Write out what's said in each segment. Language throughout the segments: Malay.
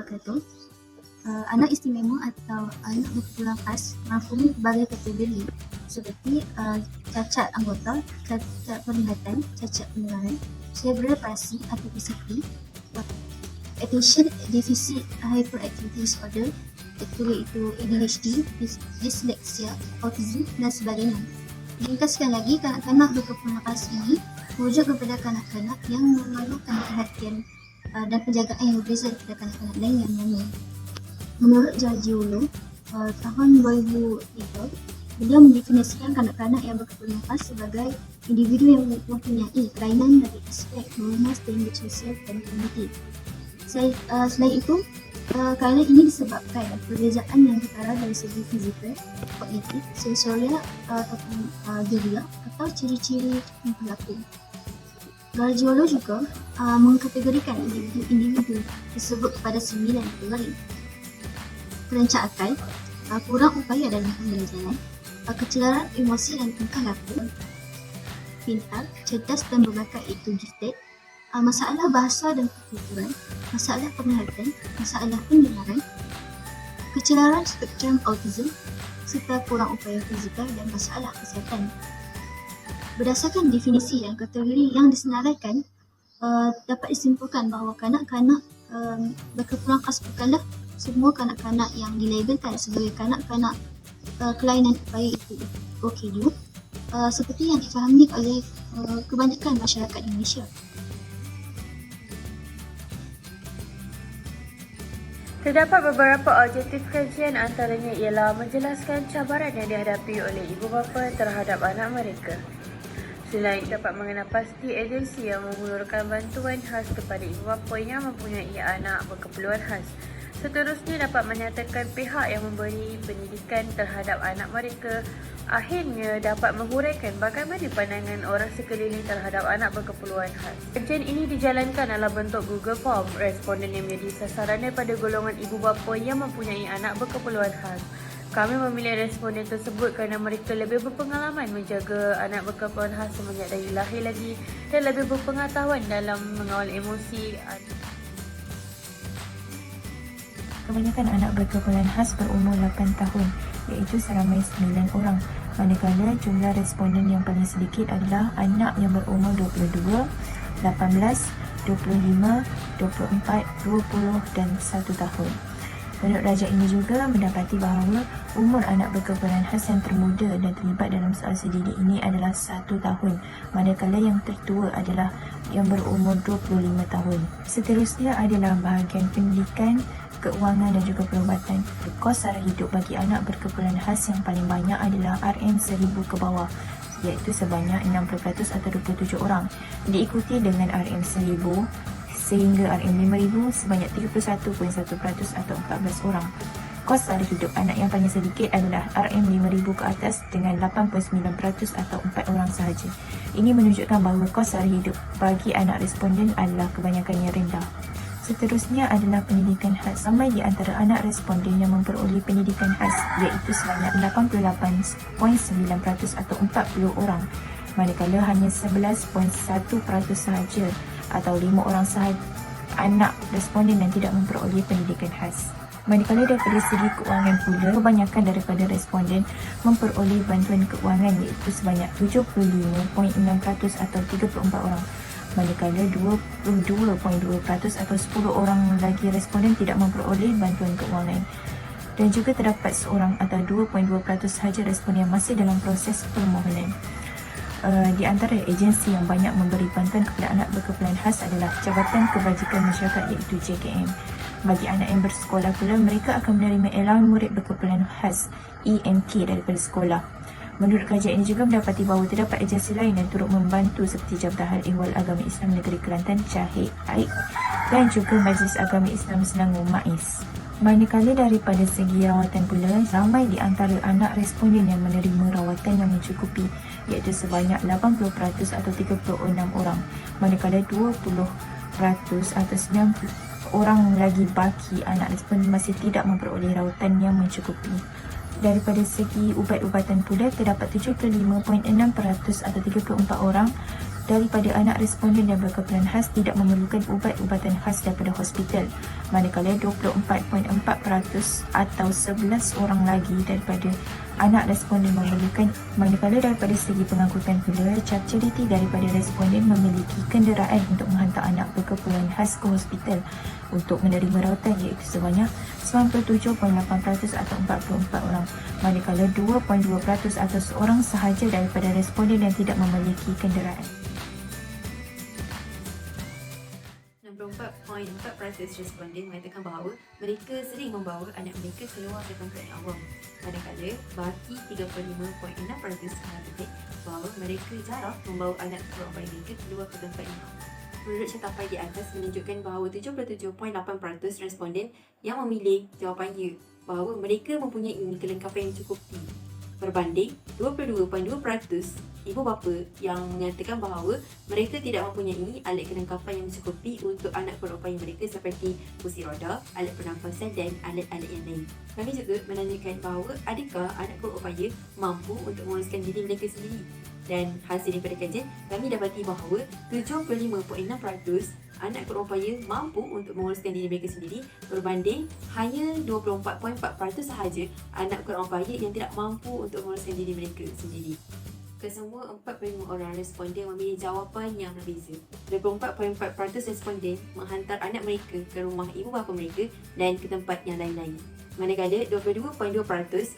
wabarakatuh. Anak istimewa atau anak berkebutuhan khas merangkumi berbagai kategori seperti cacat anggota, cacat penglihatan, cacat pendengaran, cerebral palsy atau PCP, attention deficit hyperactivity disorder, iaitu ADHD, dyslexia, autism dan sebagainya. Ringkaskan lagi, kanak-kanak berkebutuhan khas ini merujuk kepada kanak-kanak yang memerlukan perhatian dan penjagaan yang berbeza daripada kanak-kanak lain yang normal. Menurut Giorgio, tahun 2003, beliau mendefinisikan kanak-kanak yang berkebutuhan khas sebagai individu yang mempunyai kelainan dari aspek normal standard sosial dan kognitif. Selain itu, kelainan ini disebabkan perbezaan yang ketara dari segi fizikal, kognitif, sensorial ataupun geria atau ciri-ciri perilaku. Gargiulo juga mengkategorikan individu tersebut kepada 9 kategori. Perancang akal, kurang upaya dalam pembelajaran, kecelaran emosi dan tingkah laku, pintar, cerdas dan berbakat iaitu gifted, masalah bahasa dan pertuturan, masalah penglihatan, masalah pendengaran, kecelaran spektrum autism, serta kurang upaya fizikal dan masalah kesihatan. Berdasarkan definisi dan kategori yang disenaraikan, dapat disimpulkan bahawa kanak-kanak berkebutuhan khas bukanlah semua kanak-kanak yang dilabelkan sebagai kanak-kanak kelainan upaya itu OKU, seperti yang difahami oleh kebanyakan masyarakat Indonesia. Terdapat beberapa objektif kajian, antaranya ialah menjelaskan cabaran yang dihadapi oleh ibu bapa terhadap anak mereka. Selain dapat mengenal pasti agensi yang menghulurkan bantuan khas kepada ibu bapa yang mempunyai anak berkeperluan khas. Seterusnya dapat menyatakan pihak yang memberi pendidikan terhadap anak mereka. Akhirnya dapat menghuraikan bagaimana pandangan orang sekeliling terhadap anak berkeperluan khas. Kajian ini dijalankan dalam bentuk Google Form. Responden yang menjadi sasaran daripada golongan ibu bapa yang mempunyai anak berkeperluan khas. Kami memilih responden tersebut kerana mereka lebih berpengalaman menjaga anak berkeperluan khas semenjak dari lahir lagi dan lebih berpengetahuan dalam mengawal emosi. Kebanyakan anak berkeperluan khas berumur 8 tahun, iaitu seramai 9 orang. Manakala jumlah responden yang paling sedikit adalah anak yang berumur 22, 18, 25, 24, 20 dan 1 tahun. Menurut raja ini juga mendapati bahawa umur anak berkeperluan khas yang termuda dan terlibat dalam soal sedidik ini adalah 1 tahun, manakala yang tertua adalah yang berumur 25 tahun. Seterusnya adalah bahagian pendidikan, keuangan dan juga perubatan. Kos sara hidup bagi anak berkeperluan khas yang paling banyak adalah RM1000 ke bawah, iaitu sebanyak 60% atau 27 orang. Diikuti dengan RM1000 sehingga RM5000 sebanyak 31.1% atau 14 orang. Kos sara hidup anak yang paling sedikit adalah RM5000 ke atas dengan 8.9% atau 4 orang sahaja. Ini menunjukkan bahawa kos sara hidup bagi anak responden adalah kebanyakannya rendah. Seterusnya adalah pendidikan khas. Ramai di antara anak responden yang memperoleh pendidikan khas, iaitu sebanyak 88.9% atau 40 orang, manakala hanya 11.1% sahaja atau 5 orang sahaja anak responden yang tidak memperoleh pendidikan khas. Manakala daripada segi keuangan pula, kebanyakan daripada responden memperoleh bantuan keuangan, iaitu sebanyak 75.6% atau 34 orang, manakala 22.2% atau 10 orang lagi responden tidak memperoleh bantuan keuangan. Dan juga terdapat seorang atau 2.2% sahaja responden yang masih dalam proses permohonan. Di antara agensi yang banyak memberi bantuan kepada anak berkeperluan khas adalah Jabatan Kebajikan Masyarakat, iaitu JKM. Bagi anak yang bersekolah pula, mereka akan menerima allowance murid berkeperluan khas EMK daripada sekolah. Menurut kajian ini juga mendapati bahawa terdapat agensi lain yang turut membantu seperti Jabatan Hal Ehwal Agama Islam Negeri Kelantan (JAHID) dan juga Majlis Agama Islam Selangor (MAIS). Manakala daripada segi rawatan pula, ramai di antara anak responden yang menerima rawatan yang mencukupi, iaitu sebanyak 80% atau 36 orang, manakala 20% atau 9 orang lagi baki anak responden masih tidak memperoleh rawatan yang mencukupi. Daripada segi ubat-ubatan pula, terdapat 75.6% atau 34 orang daripada anak responden yang berkeperluan khas tidak memerlukan ubat-ubatan khas daripada hospital, manakala 24.4% atau 11 orang lagi daripada anak responden memerlukan. Manakala daripada segi pengangkutan pula, cap-ceriti daripada responden memiliki kenderaan untuk menghantar anak berkeperluan khas ke hospital untuk menerima rawatan, iaitu sebanyak 97.8% atau 44 orang, manakala 2.2% atau seorang sahaja daripada responden yang tidak memiliki kenderaan. 64.4% responden mengatakan bahawa mereka sering membawa anak mereka keluar ke tempat yang awam, manakala baki 35.6% mengatakan bahawa mereka jarang membawa anak keluarga mereka keluar ke tempat yang awam. Menurut catapan di atas menunjukkan bahawa 77.8% responden yang memilih jawapan ya, bahawa mereka mempunyai kelengkapan yang cukupi, berbanding 22.2% ibu bapa yang menyatakan bahawa mereka tidak mempunyai alat kelengkapan yang mencukupi untuk anak berupaya mereka seperti kursi roda, alat pernafasan dan alat-alat yang lain. Kami juga menanyakan bahawa adakah anak berupaya mampu untuk menguruskan diri mereka sendiri. Dan hasil daripada kajian, kami dapati bahawa 75.6% anak berupaya mampu untuk menguruskan diri mereka sendiri, berbanding hanya 24.4% sahaja anak berupaya yang tidak mampu untuk menguruskan diri mereka sendiri. Kesemua 45 orang responden memilih jawapan yang berbeza. 24.4% responden menghantar anak mereka ke rumah ibu bapa mereka dan ke tempat yang lain-lain, manakala 22.2%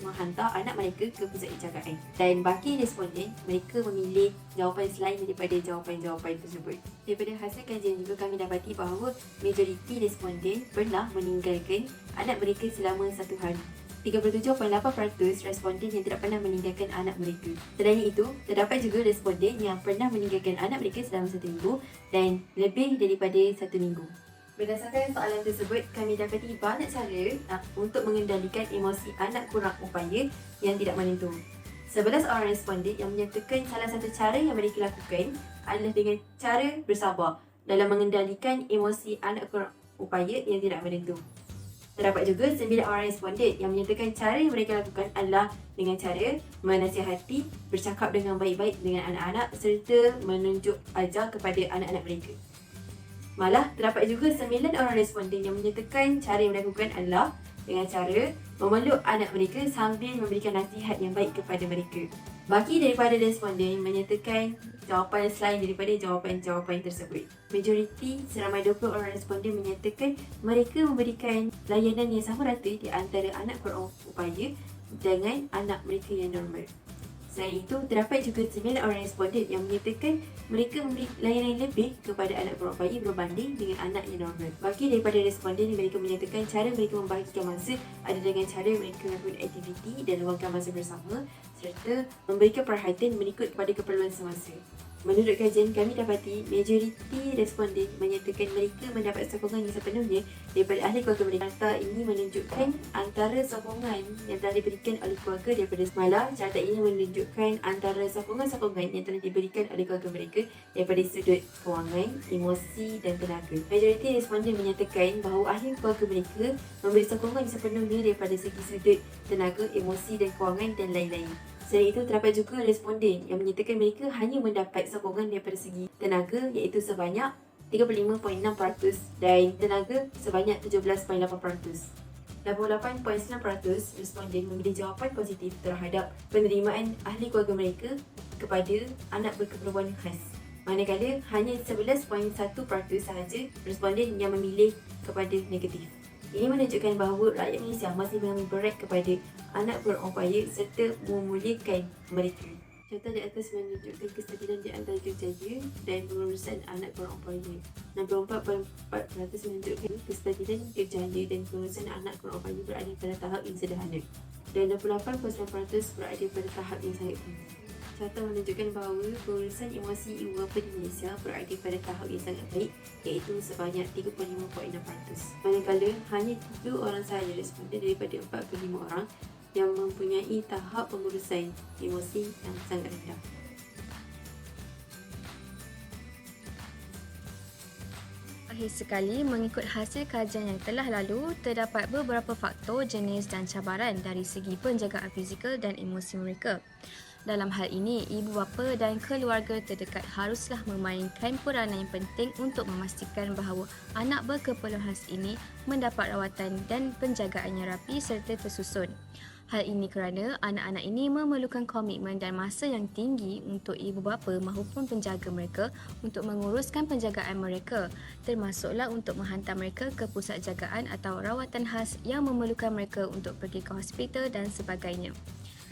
menghantar anak mereka ke pusat penjagaan. Dan baki responden, mereka memilih jawapan selain daripada jawapan-jawapan tersebut. Daripada hasil kajian juga kami dapati bahawa majoriti responden pernah meninggalkan anak mereka selama 1 hari. 37.8% responden yang tidak pernah meninggalkan anak mereka. Selain itu, terdapat juga responden yang pernah meninggalkan anak mereka selama 1 minggu dan lebih daripada 1 minggu. Berdasarkan soalan tersebut, kami dapati banyak cara untuk mengendalikan emosi anak kurang upaya yang tidak menentu. 11 orang responden yang menyatakan salah satu cara yang mereka lakukan adalah dengan cara bersabar dalam mengendalikan emosi anak kurang upaya yang tidak menentu. Terdapat juga 9 orang responden yang menyatakan cara yang mereka lakukan adalah dengan cara menasihati, bercakap dengan baik-baik dengan anak-anak serta menunjuk ajar kepada anak-anak mereka. Malah, terdapat juga 9 orang responden yang menyatakan cara yang mereka lakukan adalah dengan cara memeluk anak mereka sambil memberikan nasihat yang baik kepada mereka. Baki daripada responden menyatakan jawapan selain daripada jawapan-jawapan tersebut. Majoriti seramai 20 orang responden menyatakan mereka memberikan layanan yang sama rata di antara anak berupaya dengan anak mereka yang normal. Selain itu, terdapat juga 9 orang responden yang menyatakan mereka memberi layanan lebih kepada anak berupaya berbanding dengan anak yang normal. Bagi daripada responden, mereka menyatakan cara mereka membahagikan masa adalah dengan cara mereka melakukan aktiviti dan luangkan masa bersama serta memberikan perhatian mengikut kepada keperluan semasa. Menurut kajian, kami dapati majoriti responden menyatakan mereka mendapat sokongan yang sepenuhnya daripada ahli keluarga mereka. Carta ini menunjukkan antara sokongan yang telah diberikan oleh keluarga daripada semalam. Carta ini menunjukkan antara sokongan-sokongan yang telah diberikan oleh keluarga mereka daripada sudut kewangan, emosi dan tenaga. Majoriti responden menyatakan bahawa ahli keluarga mereka memberi sokongan yang sepenuhnya daripada segi sudut tenaga, emosi dan kewangan dan lain-lain. Selain itu, terdapat juga responden yang menyatakan mereka hanya mendapat sokongan daripada segi tenaga iaitu sebanyak 35.6% dan tenaga sebanyak 17.8%. 88.9% responden memilih jawapan positif terhadap penerimaan ahli keluarga mereka kepada anak berkeperluan khas. Manakala hanya 11.1% sahaja responden yang memilih kepada negatif. Ini menunjukkan bahawa rakyat Malaysia masih mengambil berat kepada anak berupaya serta memuliakan mereka. Contoh di atas menunjukkan kestabilan di antara kerjaya dan pengurusan anak berupaya. 64.4% menunjukkan kestabilan kerjaya dan pengurusan anak berupaya berada pada tahap yang sederhana. Dan 68.9% berada pada tahap yang sangat tinggi. Contoh menunjukkan bahawa pengurusan emosi ibu bapa di Malaysia berada pada tahap yang sangat baik iaitu sebanyak 35.6%. Manakala hanya 3 orang sahaja responden daripada 45 orang yang mempunyai tahap pengurusan emosi yang sangat rendah. Akhir sekali, mengikut hasil kajian yang telah lalu, terdapat beberapa faktor, jenis dan cabaran dari segi penjagaan fizikal dan emosi mereka. Dalam hal ini, ibu bapa dan keluarga terdekat haruslah memainkan peranan yang penting untuk memastikan bahawa anak berkeperluan khas ini mendapat rawatan dan penjagaan yang rapi serta tersusun. Hal ini kerana anak-anak ini memerlukan komitmen dan masa yang tinggi untuk ibu bapa maupun penjaga mereka untuk menguruskan penjagaan mereka, termasuklah untuk menghantar mereka ke pusat jagaan atau rawatan khas yang memerlukan mereka untuk pergi ke hospital dan sebagainya.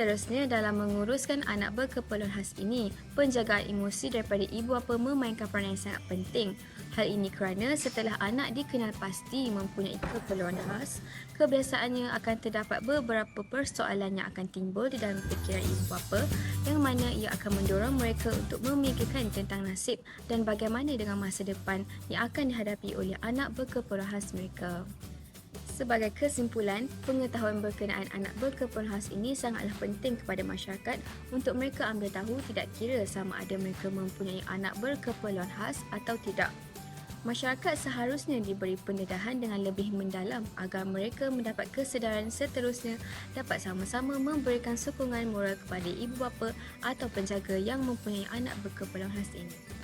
Seterusnya, dalam menguruskan anak berkeperluan khas ini, penjagaan emosi daripada ibu bapa memainkan peranan yang sangat penting. Hal ini kerana setelah anak dikenal pasti mempunyai keperluan khas, kebiasaannya akan terdapat beberapa persoalan yang akan timbul di dalam fikiran ibu bapa yang mana ia akan mendorong mereka untuk memikirkan tentang nasib dan bagaimana dengan masa depan yang akan dihadapi oleh anak berkeperluan khas mereka. Sebagai kesimpulan, pengetahuan berkenaan anak berkeperluan khas ini sangatlah penting kepada masyarakat untuk mereka ambil tahu tidak kira sama ada mereka mempunyai anak berkeperluan khas atau tidak. Masyarakat seharusnya diberi pendedahan dengan lebih mendalam agar mereka mendapat kesedaran seterusnya dapat sama-sama memberikan sokongan moral kepada ibu bapa atau penjaga yang mempunyai anak berkeperluan khas ini.